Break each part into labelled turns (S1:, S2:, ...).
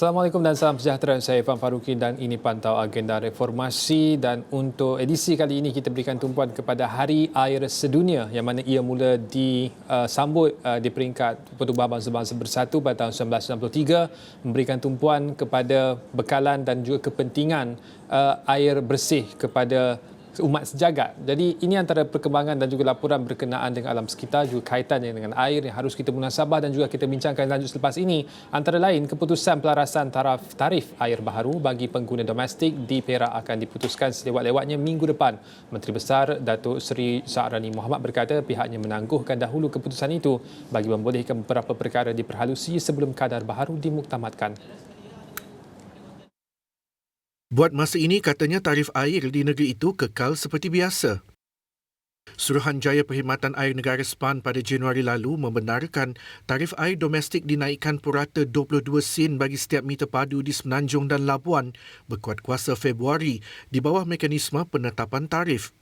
S1: Assalamualaikum dan salam sejahtera. Saya Irfan Faruqi dan ini pantau agenda reformasi, dan untuk edisi kali ini kita berikan tumpuan kepada Hari Air Sedunia yang mana ia mula disambut di peringkat Pertubuhan Bangsa-Bangsa Bersatu pada tahun 1963, memberikan tumpuan kepada bekalan dan juga kepentingan air bersih kepada umat sejagat. Jadi ini antara perkembangan dan juga laporan berkenaan dengan alam sekitar, juga kaitannya dengan air yang harus kita munasabah dan juga kita bincangkan lanjut selepas ini. Antara lain, keputusan pelarasan tarif air baharu bagi pengguna domestik di Perak akan diputuskan selewat-lewatnya minggu depan. Menteri Besar Datuk Seri Sa'rani Mohamad berkata pihaknya menangguhkan dahulu keputusan itu bagi membolehkan beberapa perkara diperhalusi sebelum kadar baharu dimuktamadkan.
S2: Buat masa ini, katanya tarif air di negeri itu kekal seperti biasa. Suruhanjaya Perkhidmatan Air Negara SPAN pada Januari lalu membenarkan tarif air domestik dinaikkan purata 22 sen bagi setiap meter padu di Semenanjung dan Labuan berkuat kuasa Februari di bawah mekanisme penetapan tarif.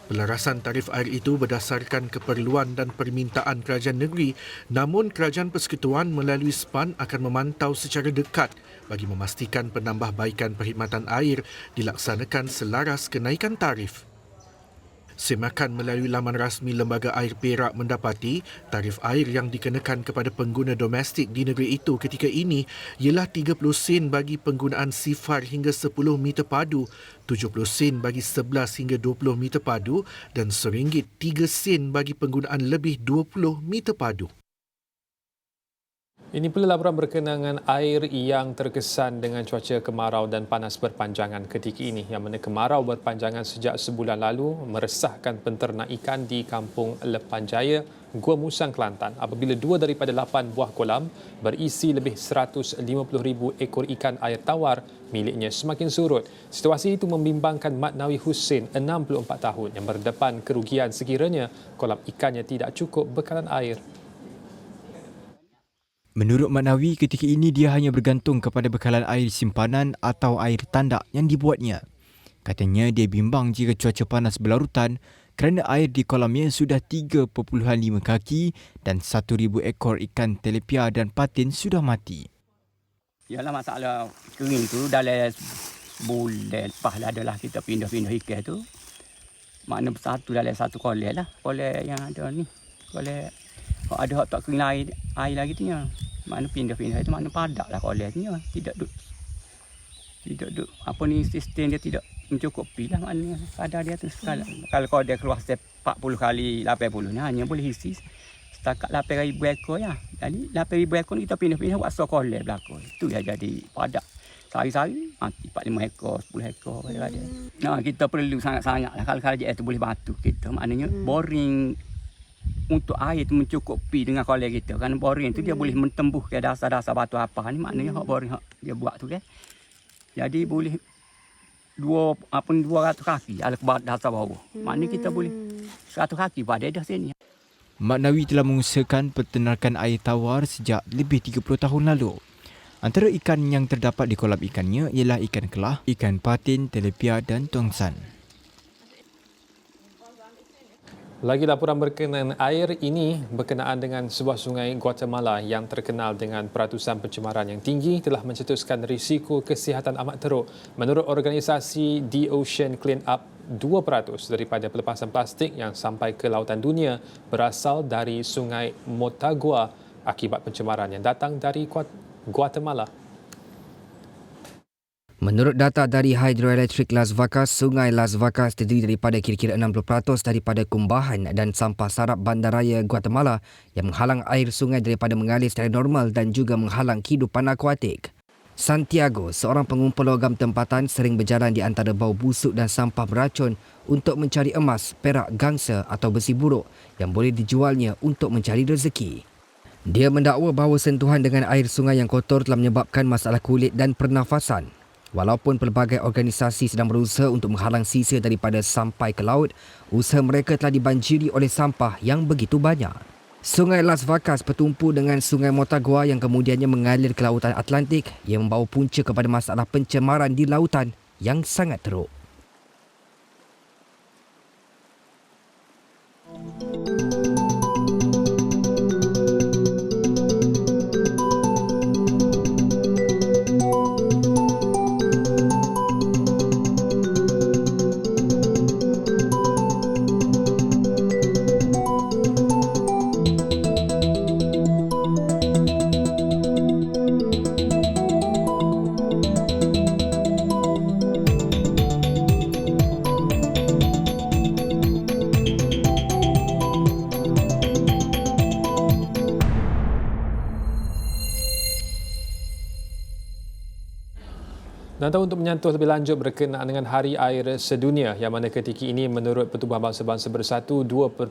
S2: Pelarasan tarif air itu berdasarkan keperluan dan permintaan kerajaan negeri, namun Kerajaan Persekutuan melalui SPAN akan memantau secara dekat bagi memastikan penambahbaikan perkhidmatan air dilaksanakan selaras kenaikan tarif. Semakan melalui laman rasmi Lembaga Air Perak mendapati tarif air yang dikenakan kepada pengguna domestik di negeri itu ketika ini ialah 30 sen bagi penggunaan sifar hingga 10 meter padu, 70 sen bagi 11 hingga 20 meter padu dan RM1 3 sen bagi penggunaan lebih 20 meter padu.
S1: Ini pula laporan berkenaan dengan air yang terkesan dengan cuaca kemarau dan panas berpanjangan ketika ini, yang mana kemarau berpanjangan sejak sebulan lalu meresahkan penternak ikan di Kampung Lepan Jaya, Gua Musang, Kelantan, apabila 2 daripada 8 buah kolam berisi lebih 150,000 ekor ikan air tawar miliknya semakin surut. Situasi itu membimbangkan Mat Nawi Hussein, 64 tahun, yang berdepan kerugian sekiranya kolam ikannya tidak cukup bekalan air.
S3: Menurut Mat Nawi, ketika ini dia hanya bergantung kepada bekalan air simpanan atau air tandak yang dibuatnya. Katanya dia bimbang jika cuaca panas berlarutan kerana air di kolamnya sudah 3.5 kaki dan 1,000 ekor ikan telepia dan patin sudah mati.
S4: Yalah, masalah kering tu dalam bulan lepas lah adalah kita pindah-pindah ikan tu. Makna satu dalam satu kolam lah. Kolam yang ada ni. Kolam ada hak tak kering air lagi tu ya. Makna pindah-pindah itu makna padak lah kolam tu ya. Tidak duk apa ni, sistem dia tidak mencukupi lah maknanya kadar dia tu. Kalau dia keluar setiap 40 kali 80 ni hanya boleh isi setakat 8,000 ekor ya. Jadi 8,000 ekor ni kita pindah-pindah buat kolam belakang. Itu ya jadi padak. Sehari-hari mati 4-5 ekor, 10 ekor ada. Nah, kita perlu sangat-sangat lah kalau dia tu boleh bantu kita. Maknanya boring untuk air itu mencukupi dengan kolam kita. Kan boring tu dia boleh mentembuh ke dasar-dasar batu apa ni, maknanya hak boring hak dia buat tu kan. Jadi boleh 200 kaki ala ke dasar bawah. Maknanya kita boleh 100 kaki pada dah sini.
S3: Mat Nawi telah mengusahakan peternakan air tawar sejak lebih 30 tahun lalu. Antara ikan yang terdapat di kolam ikannya ialah ikan kelah, ikan patin, telepia dan tongsan.
S1: Lagi laporan berkenaan air ini berkenaan dengan sebuah sungai Guatemala yang terkenal dengan peratusan pencemaran yang tinggi telah mencetuskan risiko kesihatan amat teruk. Menurut organisasi The Ocean Cleanup, 2% daripada pelepasan plastik yang sampai ke lautan dunia berasal dari sungai Motagua akibat pencemaran yang datang dari Guatemala.
S5: Menurut data dari Hydroelectric Las Vacas, Sungai Las Vacas terdiri daripada kira-kira 60% daripada kumbahan dan sampah sarap bandaraya Guatemala yang menghalang air sungai daripada mengalir secara normal dan juga menghalang kehidupan akuatik. Santiago, seorang pengumpul logam tempatan, sering berjalan di antara bau busuk dan sampah beracun untuk mencari emas, perak, gangsa atau besi buruk yang boleh dijualnya untuk mencari rezeki. Dia mendakwa bahawa sentuhan dengan air sungai yang kotor telah menyebabkan masalah kulit dan pernafasan. Walaupun pelbagai organisasi sedang berusaha untuk menghalang sisa daripada sampai ke laut, usaha mereka telah dibanjiri oleh sampah yang begitu banyak. Sungai Las Vacas bertumpu dengan Sungai Motagua yang kemudiannya mengalir ke lautan Atlantik yang membawa punca kepada masalah pencemaran di lautan yang sangat teruk.
S1: Dan tahu untuk menyentuh lebih lanjut berkenaan dengan Hari Air Sedunia yang mana ketika ini menurut Pertubuhan Bangsa-Bangsa Bersatu 2.2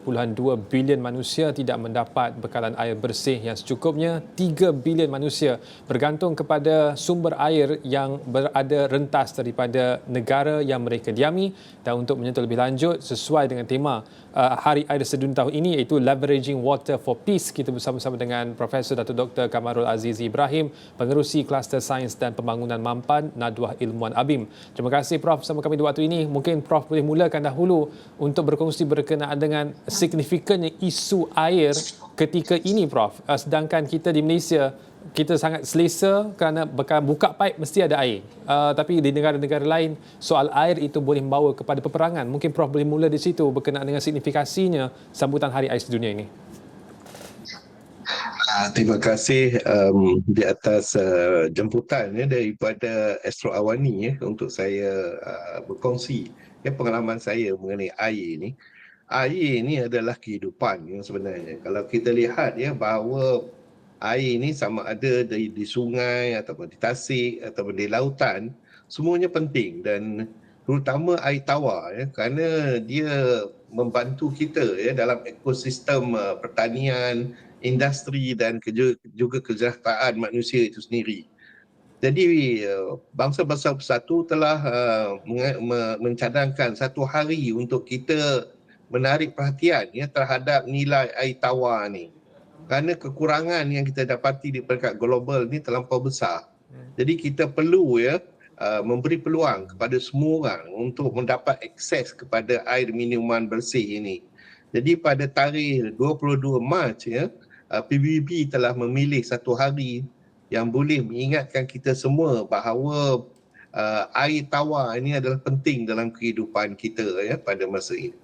S1: bilion manusia tidak mendapat bekalan air bersih yang secukupnya. 3 bilion manusia bergantung kepada sumber air yang berada rentas daripada negara yang mereka diami. Dan untuk menyentuh lebih lanjut sesuai dengan tema Hari Air Sedunia tahun ini iaitu Leveraging Water for Peace, kita bersama-sama dengan Profesor Datuk Dr. Kamarul Azizi Ibrahim, Pengerusi Kluster Sains dan Pembangunan Mampan, Nadwah Ilmuwan ABIM. Terima kasih Prof bersama kami di waktu ini. Mungkin Prof boleh mulakan dahulu untuk berkongsi berkenaan dengan signifikannya isu air ketika ini Prof. Sedangkan kita di Malaysia, kita sangat selesa kerana buka paip mesti ada air. Tapi di negara-negara lain, soal air itu boleh membawa kepada peperangan. Mungkin Prof boleh mula di situ berkenaan dengan signifikasinya sambutan Hari Air Sedunia ini.
S6: Terima kasih di atas jemputan daripada Astro Awani untuk saya berkongsi pengalaman saya mengenai air ni. Air ni adalah kehidupan sebenarnya. Kalau kita lihat bahawa air ni sama ada di sungai ataupun di tasik ataupun di lautan, semuanya penting dan terutama air tawar kerana dia membantu kita dalam ekosistem pertanian, industri dan juga kesejahteraan manusia itu sendiri. Jadi Bangsa-Bangsa Bersatu telah mencadangkan satu hari untuk kita menarik perhatian terhadap nilai air tawar ni. Kerana kekurangan yang kita dapati di peringkat global ni terlampau besar. Jadi kita perlu memberi peluang kepada semua orang untuk mendapat akses kepada air minuman bersih ini. Jadi pada tarikh 22 Mac PBB telah memilih satu hari yang boleh mengingatkan kita semua bahawa air tawar ini adalah penting dalam kehidupan kita pada masa ini.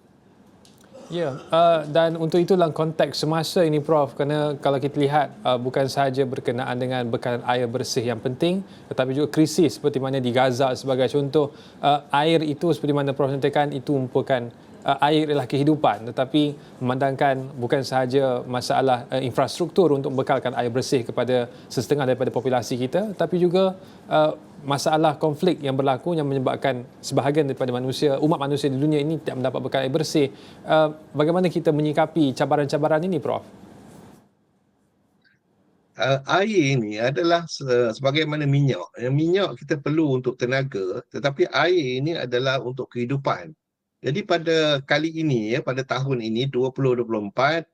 S1: Ya, dan untuk itu dalam konteks semasa ini Prof, kerana kalau kita lihat bukan sahaja berkenaan dengan bekalan air bersih yang penting, tetapi juga krisis seperti mana di Gaza sebagai contoh, air itu seperti mana Prof nyatakan itu merupakan air adalah kehidupan, tetapi memandangkan bukan sahaja masalah infrastruktur untuk membekalkan air bersih kepada setengah daripada populasi kita, tapi juga masalah konflik yang berlaku yang menyebabkan sebahagian daripada umat manusia di dunia ini tidak mendapat bekal air bersih. Bagaimana kita menyikapi cabaran-cabaran ini Prof?
S6: Air ini adalah sebagaimana minyak. Minyak kita perlu untuk tenaga, tetapi air ini adalah untuk kehidupan. Jadi pada kali ini, pada tahun ini 2024,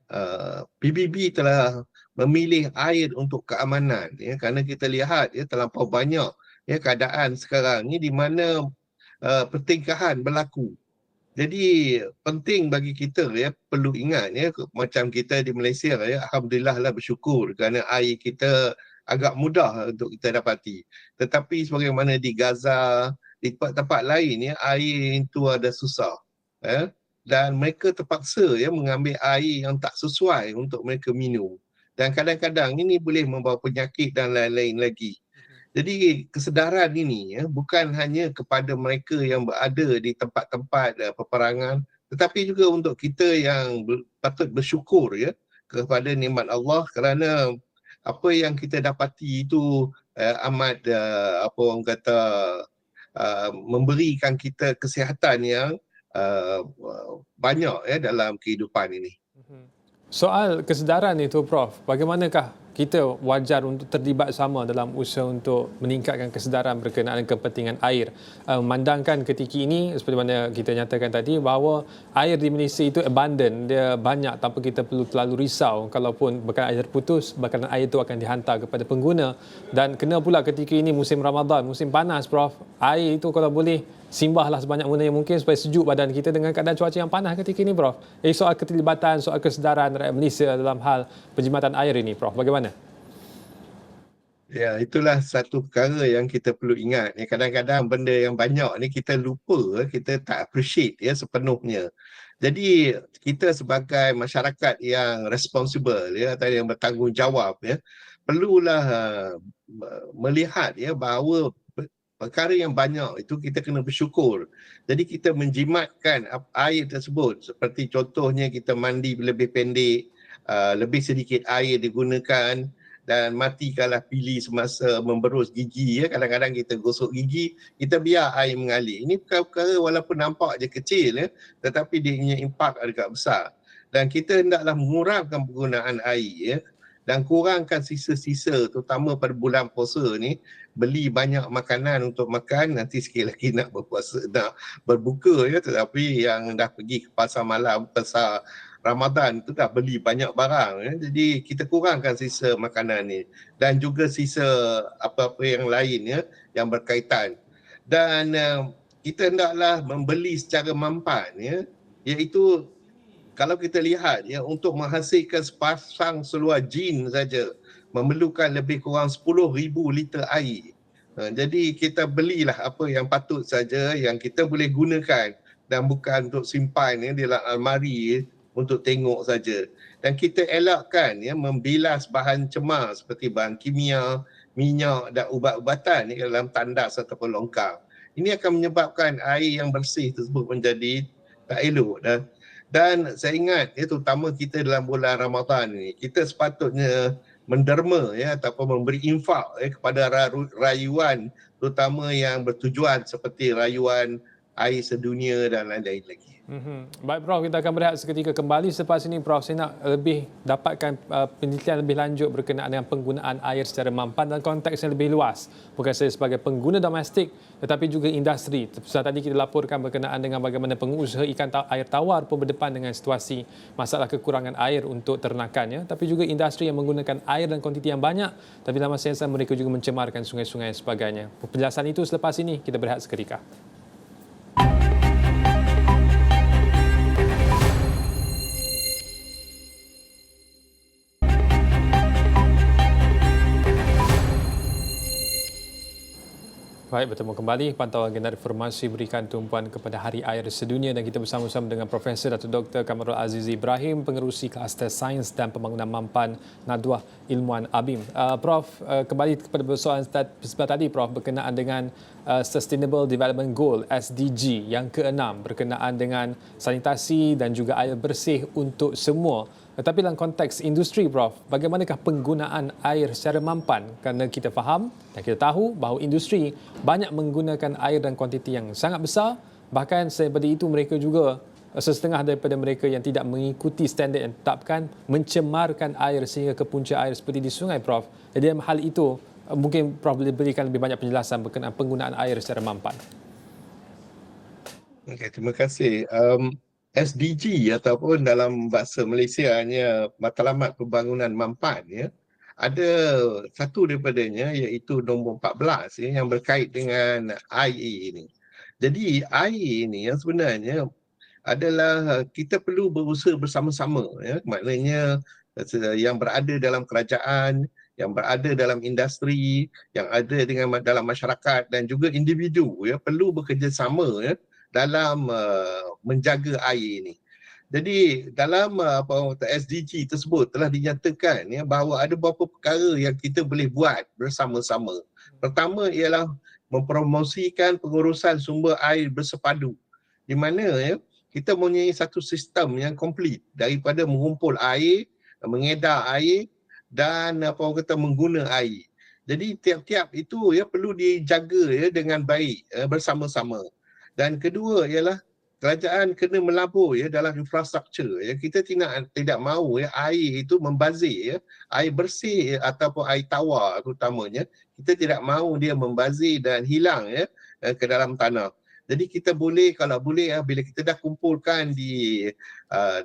S6: PBB telah memilih air untuk keamanan. Kerana kita lihat terlampau banyak keadaan sekarang ni di mana pertingkahan berlaku. Jadi penting bagi kita perlu ingat macam kita di Malaysia alhamdulillah lah bersyukur kerana air kita agak mudah untuk kita dapati. Tetapi sebagaimana di Gaza, di tempat-tempat lain air itu ada susah. Dan mereka terpaksa mengambil air yang tak sesuai untuk mereka minum. Dan kadang-kadang ini boleh membawa penyakit dan lain-lain lagi. Jadi kesedaran ini bukan hanya kepada mereka yang berada di tempat-tempat peperangan, tetapi juga untuk kita yang patut bersyukur kepada nikmat Allah kerana apa yang kita dapati itu amat memberikan kita kesihatan yang banyak dalam kehidupan ini.
S1: Soal kesedaran itu Prof, bagaimanakah kita wajar untuk terlibat sama dalam usaha untuk meningkatkan kesedaran berkenaan kepentingan air? Memandangkan ketika ini seperti mana kita nyatakan tadi bahawa air di Malaysia itu abundant, dia banyak tanpa kita perlu terlalu risau kalaupun bekalan air terputus, bekalan air itu akan dihantar kepada pengguna. Dan kena pula ketika ini musim Ramadan, musim panas Prof, air itu kalau boleh simbahlah sebanyak mana yang mungkin supaya sejuk badan kita dengan keadaan cuaca yang panas ketika ini Prof. Soal keterlibatan, soal kesedaran rakyat Malaysia dalam hal penjimatan air ini Prof, bagaimana?
S6: Ya, itulah satu perkara yang kita perlu ingat. Kadang-kadang benda yang banyak ni kita lupa, kita tak appreciate sepenuhnya. Jadi kita sebagai masyarakat yang responsible atau yang bertanggungjawab perlulah melihat bahawa perkara yang banyak itu kita kena bersyukur. Jadi kita menjimatkan air tersebut seperti contohnya kita mandi lebih pendek, lebih sedikit air digunakan dan matikanlah pilih semasa memberus gigi ya. Kadang-kadang kita gosok gigi, kita biar air mengalir. Ini perkara walaupun nampak je kecil ya, tetapi dia punya impak agak besar. Dan kita hendaklah mengurangkan penggunaan air ya, dan kurangkan sisa-sisa terutama pada bulan puasa ni, beli banyak makanan untuk makan, nanti sekali lagi nak berpuasa, nak berbuka ya, tetapi yang dah pergi ke pasar malam, pasar Ramadan tu dah beli banyak barang ya. Jadi kita kurangkan sisa makanan ni dan juga sisa apa-apa yang lain ya yang berkaitan. Dan kita hendaklah membeli secara mampan ya, iaitu kalau kita lihat ya, untuk menghasilkan sepasang seluar jin saja memerlukan lebih kurang 10,000 liter air. Jadi kita belilah apa yang patut saja yang kita boleh gunakan dan bukan untuk simpan ya, di dalam almari untuk tengok saja. Dan kita elakkan ya, membilas bahan cemar seperti bahan kimia, minyak dan ubat-ubatan ya, dalam tandas ataupun longkang. Ini akan menyebabkan air yang bersih tersebut menjadi tak elok. Dan saya ingat ya, terutama kita dalam bulan Ramadan ni, kita sepatutnya menderma ya, ataupun memberi infak ya, kepada rayuan terutama yang bertujuan seperti rayuan air sedunia dan lain-lain lagi.
S1: Baik Prof, kita akan berehat seketika kembali selepas ini. Prof, saya nak lebih dapatkan penelitian lebih lanjut berkenaan dengan penggunaan air secara mampan dan konteks yang lebih luas. Bukan sahaja sebagai pengguna domestik tetapi juga industri. Tadi kita laporkan berkenaan dengan bagaimana pengusaha ikan air tawar pun berdepan dengan situasi masalah kekurangan air untuk ternakannya, tapi juga industri yang menggunakan air dan kuantiti yang banyak, tapi dalam masa yang sama mereka juga mencemarkan sungai-sungai dan sebagainya. Penjelasan itu selepas ini, kita berehat seketika. Baik, bertemu kembali. Pantau agenda reformasi berikan tumpuan kepada Hari Air Sedunia dan kita bersama-sama dengan Profesor Dato' Dr. Kamarul Azizi Ibrahim, pengerusi Kluster Sains dan Pembangunan Mampan Nadwah Ilmuan ABIM. Prof, kembali kepada persoalan sebelah tadi, Prof, berkenaan dengan Sustainable Development Goal SDG yang ke-6 berkenaan dengan sanitasi dan juga air bersih untuk semua. Tetapi dalam konteks industri, Prof, bagaimanakah penggunaan air secara mampan? Kerana kita faham dan kita tahu bahawa industri banyak menggunakan air dan kuantiti yang sangat besar. Bahkan daripada itu mereka juga, setengah daripada mereka yang tidak mengikuti standard yang ditetapkan, mencemarkan air sehingga ke punca air seperti di sungai, Prof. Jadi dalam hal itu, mungkin Prof boleh berikan lebih banyak penjelasan berkenaan penggunaan air secara mampan.
S6: Okey, terima kasih. SDG ataupun dalam bahasa Malaysia hanya Matlamat Pembangunan Mampan ya, ada satu daripadanya iaitu nombor 14 ya, yang berkait dengan air ini. Jadi air ini yang sebenarnya adalah kita perlu berusaha bersama-sama ya, maknanya yang berada dalam kerajaan, yang berada dalam industri, yang ada dengan dalam masyarakat dan juga individu ya, perlu bekerjasama ya dalam menjaga air ini. Jadi dalam SDG tersebut telah dinyatakan ya, bahawa ada beberapa perkara yang kita boleh buat bersama-sama. Pertama ialah mempromosikan pengurusan sumber air bersepadu, di mana ya, kita mempunyai satu sistem yang komplit daripada mengumpul air, mengedar air dan mengguna air. Jadi tiap-tiap itu ya perlu dijaga ya dengan baik bersama-sama. Dan kedua ialah kerajaan kena melabur ya dalam infrastruktur ya. Kita tidak mahu ya air itu membazir ya, air bersih ya, ataupun air tawar terutamanya, kita tidak mahu dia membazir dan hilang ya ke dalam tanah. Jadi kita boleh, kalau boleh ya, bila kita dah kumpulkan di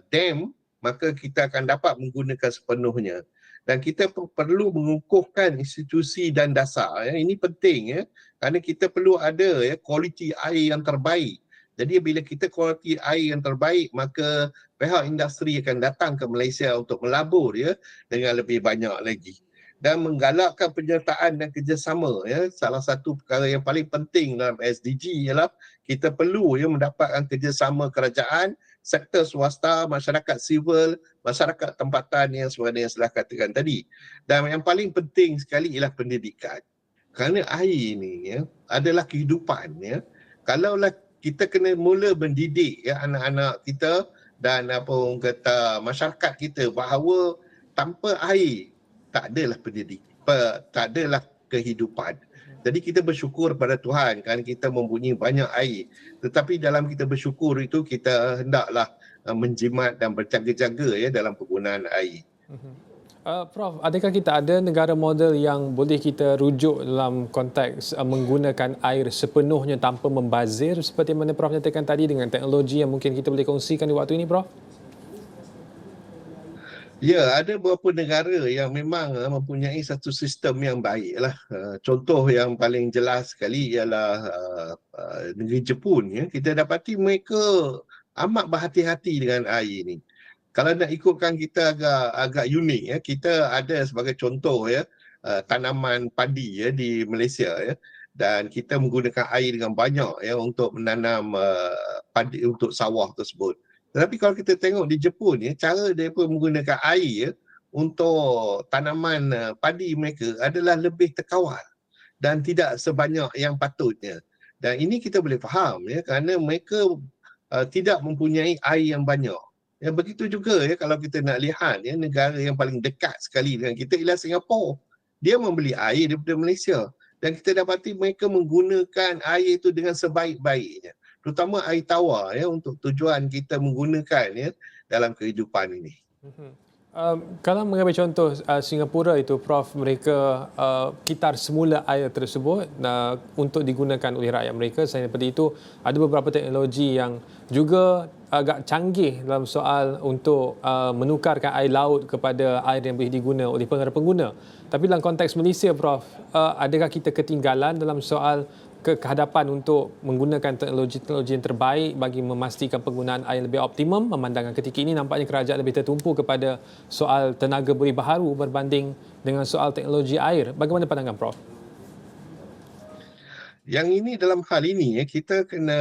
S6: dam, maka kita akan dapat menggunakan sepenuhnya. Dan kita perlu mengukuhkan institusi dan dasar ya. Ini penting ya, kerana kita perlu ada ya kualiti air yang terbaik. Jadi bila kita kualiti air yang terbaik, maka pihak industri akan datang ke Malaysia untuk melabur ya dengan lebih banyak lagi. Dan menggalakkan penyertaan dan kerjasama ya. Salah satu perkara yang paling penting dalam SDG ialah kita perlu ya mendapatkan kerjasama kerajaan, sektor swasta, masyarakat sivil, masyarakat tempatan yang sebenarnya saya katakan tadi. Dan yang paling penting sekali ialah pendidikan. Kerana air ini ya adalah kehidupan ya. Kalaulah kita kena mula mendidik ya anak-anak kita dan masyarakat kita bahawa tanpa air tak adalah tak adalah kehidupan. Jadi kita bersyukur pada Tuhan kan kita mempunyai banyak air. Tetapi dalam kita bersyukur itu kita hendaklah menjimat dan berjaga-jaga ya dalam penggunaan air.
S1: Prof, adakah kita ada negara model yang boleh kita rujuk dalam konteks menggunakan air sepenuhnya tanpa membazir seperti mana Prof nyatakan tadi dengan teknologi yang mungkin kita boleh kongsikan di waktu ini, Prof?
S6: Ya, ada beberapa negara yang memang mempunyai satu sistem yang baik lah. Contoh yang paling jelas sekali ialah negeri Jepun. Ya. Kita dapati mereka amat berhati-hati dengan air ni. Kalau nak ikutkan kita agak unik ya, kita ada sebagai contoh ya tanaman padi ya di Malaysia ya, dan kita menggunakan air dengan banyak ya untuk menanam padi untuk sawah tersebut. Tetapi kalau kita tengok di Jepun ya, cara mereka menggunakan air ya, untuk tanaman padi mereka adalah lebih terkawal dan tidak sebanyak yang patutnya. Dan ini kita boleh faham ya, kerana mereka tidak mempunyai air yang banyak. Ya, begitu juga ya kalau kita nak lihat ya negara yang paling dekat sekali dengan kita ialah Singapura. Dia membeli air daripada Malaysia dan kita dapati mereka menggunakan air itu dengan sebaik-baiknya. Terutama air tawar ya untuk tujuan kita menggunakan ya dalam kehidupan ini.
S1: Kalau mengambil contoh Singapura itu, Prof, mereka kitar semula air tersebut untuk digunakan oleh rakyat mereka. Selain daripada itu, ada beberapa teknologi yang juga agak canggih dalam soal untuk menukarkan air laut kepada air yang boleh diguna oleh pengguna. Tapi dalam konteks Malaysia, Prof, adakah kita ketinggalan dalam soal kehadapan untuk menggunakan teknologi-teknologi yang terbaik bagi memastikan penggunaan air lebih optimum, memandangkan ketika ini nampaknya kerajaan lebih tertumpu kepada soal tenaga beri baharu berbanding dengan soal teknologi air. Bagaimana pandangan Prof?
S6: Yang ini dalam hal ini ya, kita kena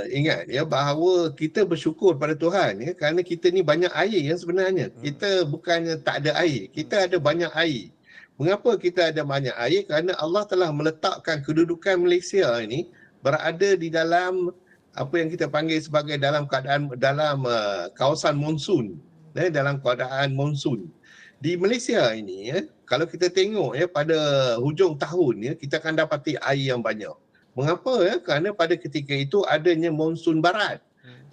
S6: ingat ya bahawa kita bersyukur pada Tuhan ya, kerana kita ni banyak air yang sebenarnya. Kita bukannya tak ada air, kita ada banyak air. Mengapa kita ada banyak air? Kerana Allah telah meletakkan kedudukan Malaysia ini berada di dalam apa yang kita panggil sebagai dalam kawasan monsun, dalam keadaan monsun. Di Malaysia ini ya, kalau kita tengok ya pada hujung tahun ya, kita akan dapati air yang banyak. Mengapa ya? Kerana pada ketika itu adanya monsun barat.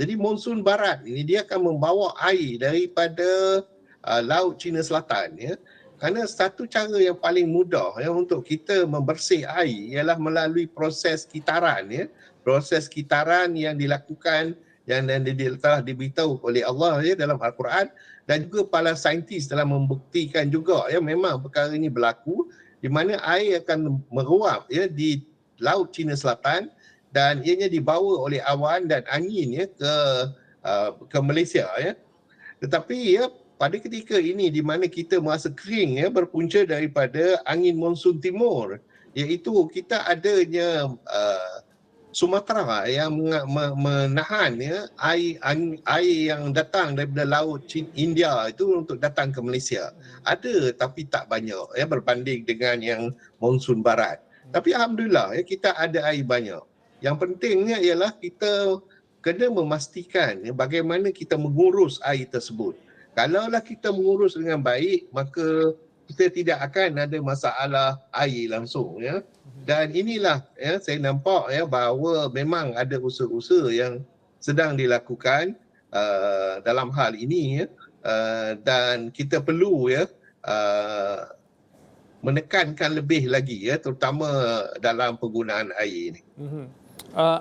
S6: Jadi monsun barat ini dia akan membawa air daripada Laut Cina Selatan ya. Kerana satu cara yang paling mudah ya untuk kita membersih air ialah melalui proses kitaran ya. Proses kitaran yang dilakukan yang telah diberitahu oleh Allah ya dalam Al-Quran, dan juga para saintis telah membuktikan juga ya memang perkara ini berlaku di mana air akan meruap ya di Laut Cina Selatan dan ianya dibawa oleh awan dan angin ya ke Malaysia ya. Tetapi ya pada ketika ini di mana kita merasa kering ya berpunca daripada angin monsun timur, iaitu kita adanya Sumatera yang menahan ya air yang datang daripada Laut India itu untuk datang ke Malaysia. Ada tapi tak banyak ya berbanding dengan yang monsun barat. Tapi alhamdulillah ya kita ada air banyak. Yang pentingnya ialah kita kena memastikan ya, bagaimana kita mengurus air tersebut. Kalaulah kita mengurus dengan baik, maka kita tidak akan ada masalah air langsung ya. Dan inilah ya saya nampak ya bahawa memang ada usaha-usaha yang sedang dilakukan dalam hal ini ya, dan kita perlu ya menekankan lebih lagi ya terutama dalam penggunaan air ini.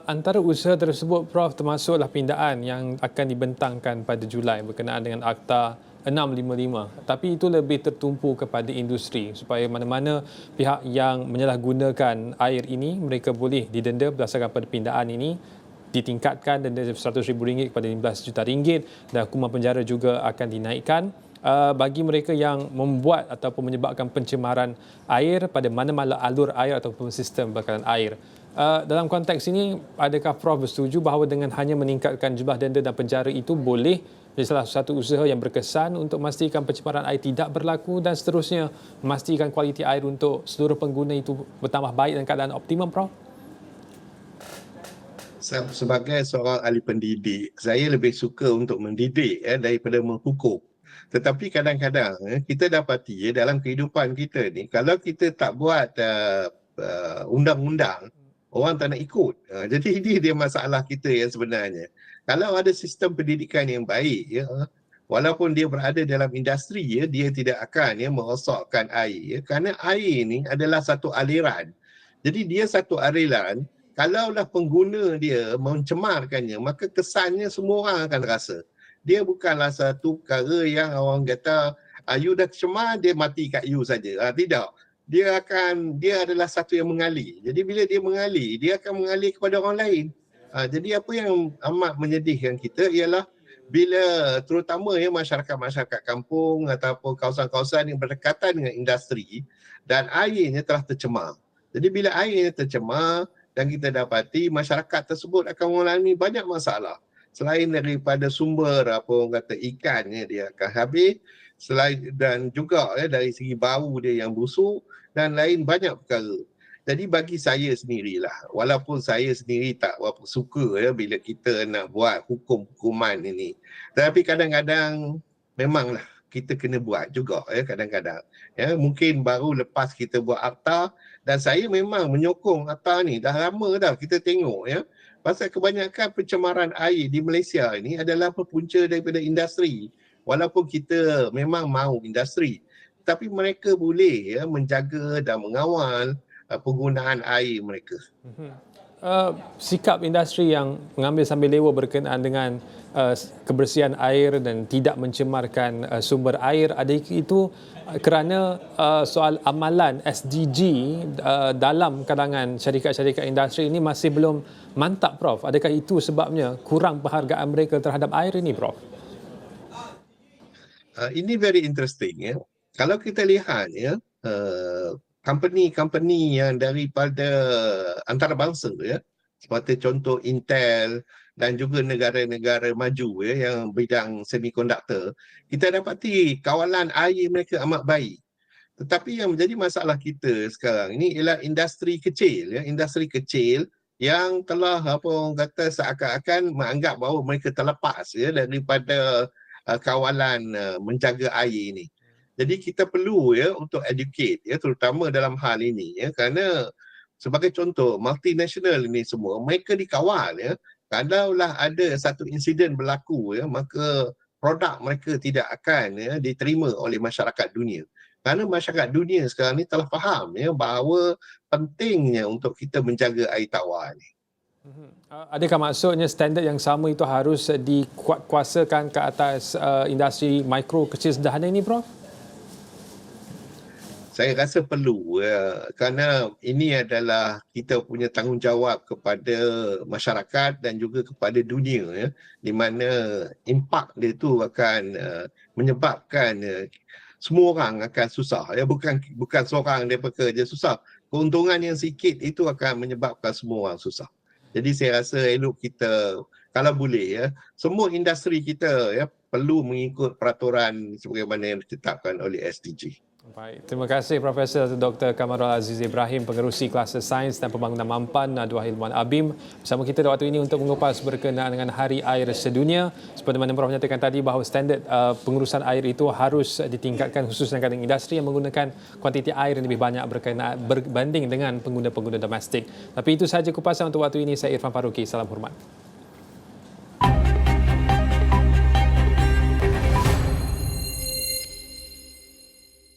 S1: Antara usaha tersebut, Prof, termasuklah pindaan yang akan dibentangkan pada Julai berkenaan dengan Akta 655. Tapi itu lebih tertumpu kepada industri supaya mana-mana pihak yang menyalahgunakan air ini mereka boleh didenda berdasarkan pada pindaan ini, ditingkatkan denda RM100,000 kepada RM15 juta dan hukuman penjara juga akan dinaikkan. Bagi mereka yang membuat ataupun menyebabkan pencemaran air pada mana-mana alur air ataupun sistem bakalan air. Dalam konteks ini, adakah Prof bersetuju bahawa dengan hanya meningkatkan jumlah denda dan penjara itu boleh jadi salah satu usaha yang berkesan untuk memastikan pencemaran air tidak berlaku dan seterusnya memastikan kualiti air untuk seluruh pengguna itu bertambah baik dan keadaan optimum, Prof?
S6: Sebagai seorang ahli pendidik, saya lebih suka untuk mendidik daripada menghukum. Tetapi kadang-kadang kita dapati dalam kehidupan kita ni, kalau kita tak buat undang-undang, orang tak nak ikut. Jadi ini dia masalah kita yang sebenarnya. Kalau ada sistem pendidikan yang baik, walaupun dia berada dalam industri, dia tidak akan merosakkan air. Kerana air ni adalah satu aliran. Jadi dia satu aliran, kalaulah pengguna dia mencemarkannya, maka kesannya semua orang akan rasa. Dia bukanlah satu perkara yang orang kata you dah cemar, dia mati kat you saja. Tidak. Dia adalah satu yang mengalir. Jadi bila dia mengalir, dia akan mengalir kepada orang lain. Jadi apa yang amat menyedihkan kita ialah bila terutama masyarakat-masyarakat kampung ataupun kawasan-kawasan yang berdekatan dengan industri dan airnya telah tercemar. Jadi bila airnya tercemar dan kita dapati masyarakat tersebut akan mengalami banyak masalah. Selain daripada sumber ikannya dia akan habis, dan juga dari segi bau dia yang busuk dan lain banyak perkara. Jadi bagi saya sendirilah, walaupun saya sendiri tak berapa suka bila kita nak buat hukum-hukuman ini, tetapi kadang-kadang memanglah kita kena buat juga kadang-kadang. Mungkin baru lepas kita buat akta, dan saya memang menyokong akta ni dah lama dah kita tengok pasal kebanyakan pencemaran air di Malaysia ini adalah berpunca daripada industri. Walaupun kita memang mahu industri, tapi mereka boleh menjaga dan mengawal penggunaan air mereka.
S1: Sikap industri yang mengambil sambil lewa berkenaan dengan kebersihan air dan tidak mencemarkan sumber air, ada itu kerana soal amalan SDG dalam kalangan syarikat-syarikat industri ini masih belum mantap, Prof. Adakah itu sebabnya kurang penghargaan mereka terhadap air ini, Prof?
S6: Ini very interesting. Kalau kita lihat company-company yang daripada antarabangsa seperti contoh Intel dan juga negara-negara maju yang bidang semiconductor, kita dapati kawalan air mereka amat baik. Tetapi yang menjadi masalah kita sekarang ini ialah industri kecil, industri kecil yang telah seakan-akan menganggap bahawa mereka terlepas daripada kawalan menjaga air ini. Jadi kita perlu untuk educate terutama dalam hal ini kerana sebagai contoh multinational ini semua mereka dikawal kalaulah ada satu insiden berlaku maka produk mereka tidak akan diterima oleh masyarakat dunia. Kerana masyarakat dunia sekarang ni telah faham bahawa pentingnya untuk kita menjaga air tawar ni.
S1: Adakah maksudnya standard yang sama itu harus dikuatkuasakan ke atas industri mikro kecil sederhana ini, Prof?
S6: Saya rasa perlu kerana ini adalah kita punya tanggungjawab kepada masyarakat dan juga kepada dunia di mana impak dia itu akan menyebabkan semua orang akan susah bukan seorang dia bekerja susah, keuntungan yang sikit itu akan menyebabkan semua orang susah. Jadi saya rasa elok kita kalau boleh semua industri kita perlu mengikut peraturan sebagaimana yang ditetapkan oleh SDG.
S1: Baik, terima kasih Profesor Dr. Kamarul Aziz Ibrahim, pengerusi Kluster Sains dan Pembangunan Mampan Dua Ilmuwan ABIM bersama kita waktu ini untuk mengupas berkenaan dengan Hari Air Sedunia. Seperti mana Prof nyatakan tadi bahawa standard pengurusan air itu harus ditingkatkan khususnya dengan industri yang menggunakan kuantiti air yang lebih banyak berbanding dengan pengguna-pengguna domestik. Tapi itu sahaja kupasan untuk waktu ini. Saya Irfan Faruqi. Salam hormat.